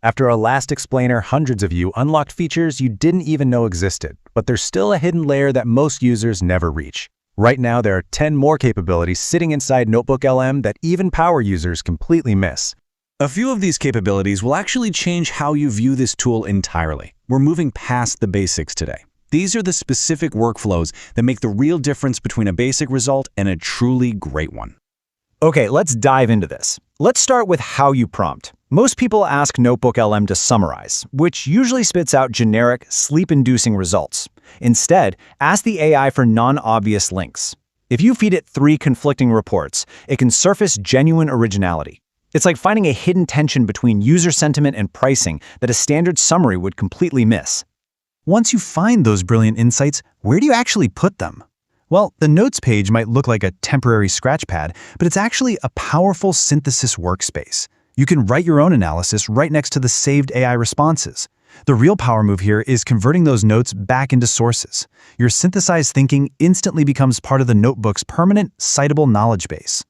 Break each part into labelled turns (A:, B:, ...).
A: After our last explainer, hundreds of you unlocked features you didn't even know existed, but there's still a hidden layer that most users never reach. Right now, there are 10 more capabilities sitting inside NotebookLM that even power users completely miss.
B: A few of these capabilities will actually change how you view this tool entirely. We're moving past the basics today. These are the specific workflows that make the real difference between a basic result and a truly great one.
C: Okay, let's dive into this. Let's start with how you prompt. Most people ask NotebookLM to summarize, which usually spits out generic, sleep-inducing results. Instead, ask the AI for non-obvious links. If you feed it 3 conflicting reports, it can surface genuine originality. It's like finding a hidden tension between user sentiment and pricing that a standard summary would completely miss.
D: Once you find those brilliant insights, where do you actually put them? Well, the Notes page might look like a temporary scratch pad, but it's actually a powerful synthesis workspace. You can write your own analysis right next to the saved AI responses. The real power move here is converting those notes back into sources. Your synthesized thinking instantly becomes part of the notebook's permanent, citable knowledge base.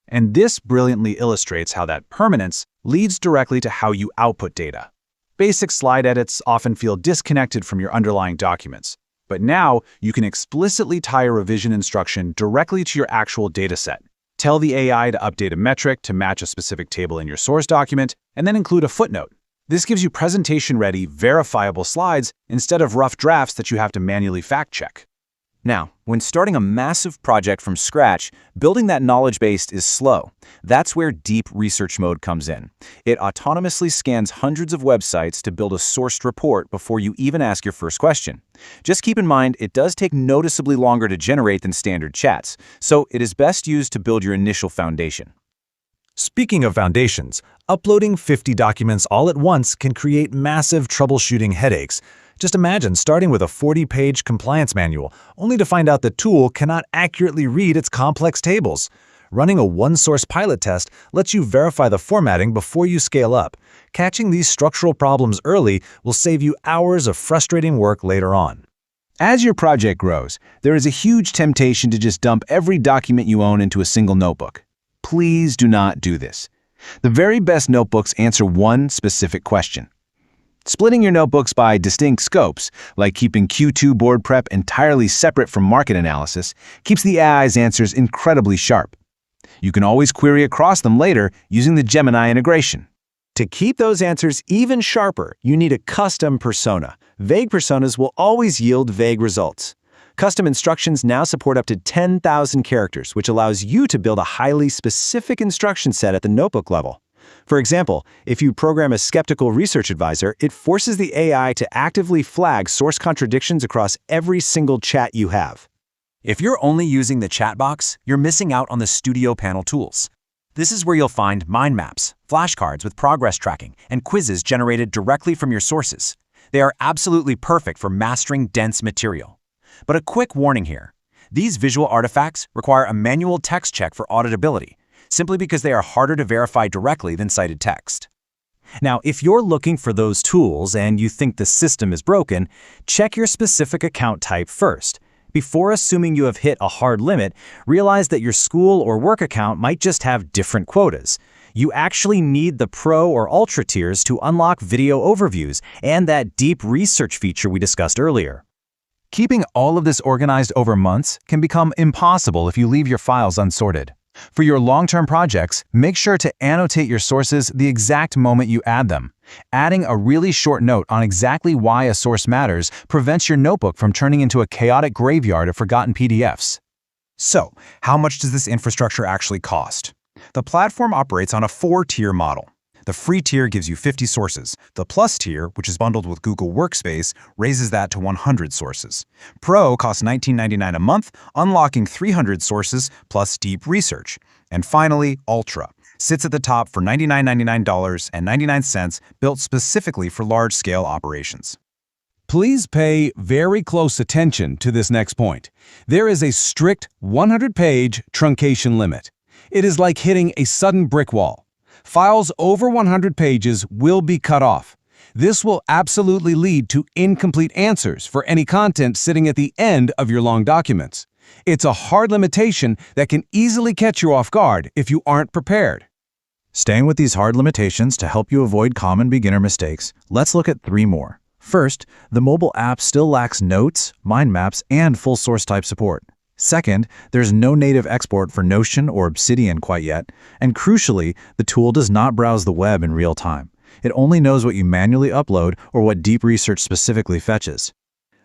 E: And this brilliantly illustrates how that permanence leads directly to how you output data. Basic slide edits often feel disconnected from your underlying documents, but now you can explicitly tie a revision instruction directly to your actual dataset. Tell the AI to update a metric to match a specific table in your source document, and then include a footnote. This gives you presentation-ready, verifiable slides instead of rough drafts that you have to manually fact-check.
C: Now, when starting a massive project from scratch, building that knowledge base is slow. That's where deep research mode comes in. It autonomously scans hundreds of websites to build a sourced report before you even ask your first question. Just keep in mind, it does take noticeably longer to generate than standard chats, so it is best used to build your initial foundation.
D: Speaking of foundations, uploading 50 documents all at once can create massive troubleshooting headaches. Just imagine starting with a 40-page compliance manual, only to find out the tool cannot accurately read its complex tables. Running a one-source pilot test lets you verify the formatting before you scale up. Catching these structural problems early will save you hours of frustrating work later on.
A: As your project grows, there is a huge temptation to just dump every document you own into a single notebook. Please do not do this. The very best notebooks answer one specific question. Splitting your notebooks by distinct scopes, like keeping Q2 board prep entirely separate from market analysis, keeps the AI's answers incredibly sharp. You can always query across them later using the Gemini integration.
C: To keep those answers even sharper, you need a custom persona. Vague personas will always yield vague results. Custom instructions now support up to 10,000 characters, which allows you to build a highly specific instruction set at the notebook level. For example, if you program a skeptical research advisor, it forces the AI to actively flag source contradictions across every single chat you have.
B: If you're only using the chat box, you're missing out on the Studio panel tools. This is where you'll find mind maps, flashcards with progress tracking, and quizzes generated directly from your sources. They are absolutely perfect for mastering dense material. But a quick warning here. These visual artifacts require a manual text check for auditability, simply because they are harder to verify directly than cited text.
C: Now, if you're looking for those tools and you think the system is broken, check your specific account type first. Before assuming you have hit a hard limit, realize that your school or work account might just have different quotas. You actually need the Pro or Ultra tiers to unlock video overviews and that deep research feature we discussed earlier.
D: Keeping all of this organized over months can become impossible if you leave your files unsorted. For your long-term projects, make sure to annotate your sources the exact moment you add them. Adding a really short note on exactly why a source matters prevents your notebook from turning into a chaotic graveyard of forgotten PDFs. So, how much does this infrastructure actually cost? The platform operates on a 4-tier model. The free tier gives you 50 sources. The Plus tier, which is bundled with Google Workspace, raises that to 100 sources. Pro costs $19.99 a month, unlocking 300 sources plus deep research. And finally, Ultra sits at the top for $99.99, built specifically for large-scale operations.
F: Please pay very close attention to this next point. There is a strict 100-page truncation limit. It is like hitting a sudden brick wall. Files over 100 pages will be cut off. This will absolutely lead to incomplete answers for any content sitting at the end of your long documents. It's a hard limitation that can easily catch you off guard if you aren't prepared.
C: Staying with these hard limitations to help you avoid common beginner mistakes, let's look at 3 more. First, the mobile app still lacks notes, mind maps, and full source type support. Second, there's no native export for Notion or Obsidian quite yet, and crucially, the tool does not browse the web in real time. It only knows what you manually upload or what deep research specifically fetches.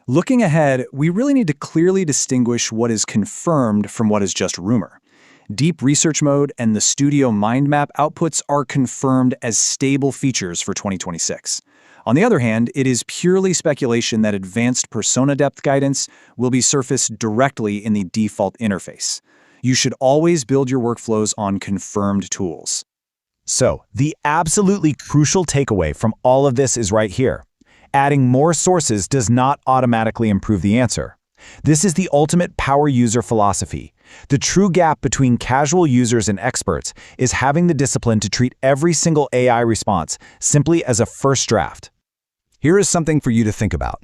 E: Looking ahead, we really need to clearly distinguish what is confirmed from what is just rumor. Deep Research Mode and the Studio Mind Map outputs are confirmed as stable features for 2026. On the other hand, it is purely speculation that advanced persona depth guidance will be surfaced directly in the default interface. You should always build your workflows on confirmed tools.
C: So, the absolutely crucial takeaway from all of this is right here. Adding more sources does not automatically improve the answer. This is the ultimate power user philosophy. The true gap between casual users and experts is having the discipline to treat every single AI response simply as a first draft.
A: Here is something for you to think about.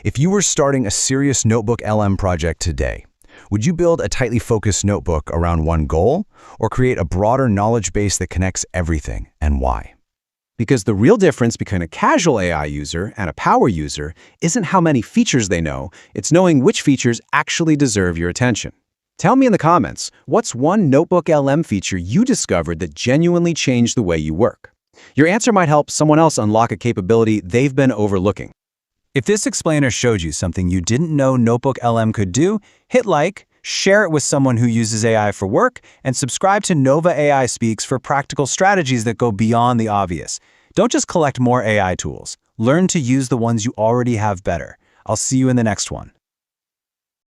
A: If you were starting a serious NotebookLM project today, would you build a tightly focused notebook around one goal, or create a broader knowledge base that connects everything, and why? Because the real difference between a casual AI user and a power user isn't how many features they know, it's knowing which features actually deserve your attention. Tell me in the comments, what's one NotebookLM feature you discovered that genuinely changed the way you work? Your answer might help someone else unlock a capability they've been overlooking.
B: If this explainer showed you something you didn't know NotebookLM could do, hit like, share it with someone who uses AI for work, and subscribe to Nova AI Speaks for practical strategies that go beyond the obvious. Don't just collect more AI tools. Learn to use the ones you already have better. I'll see you in the next one.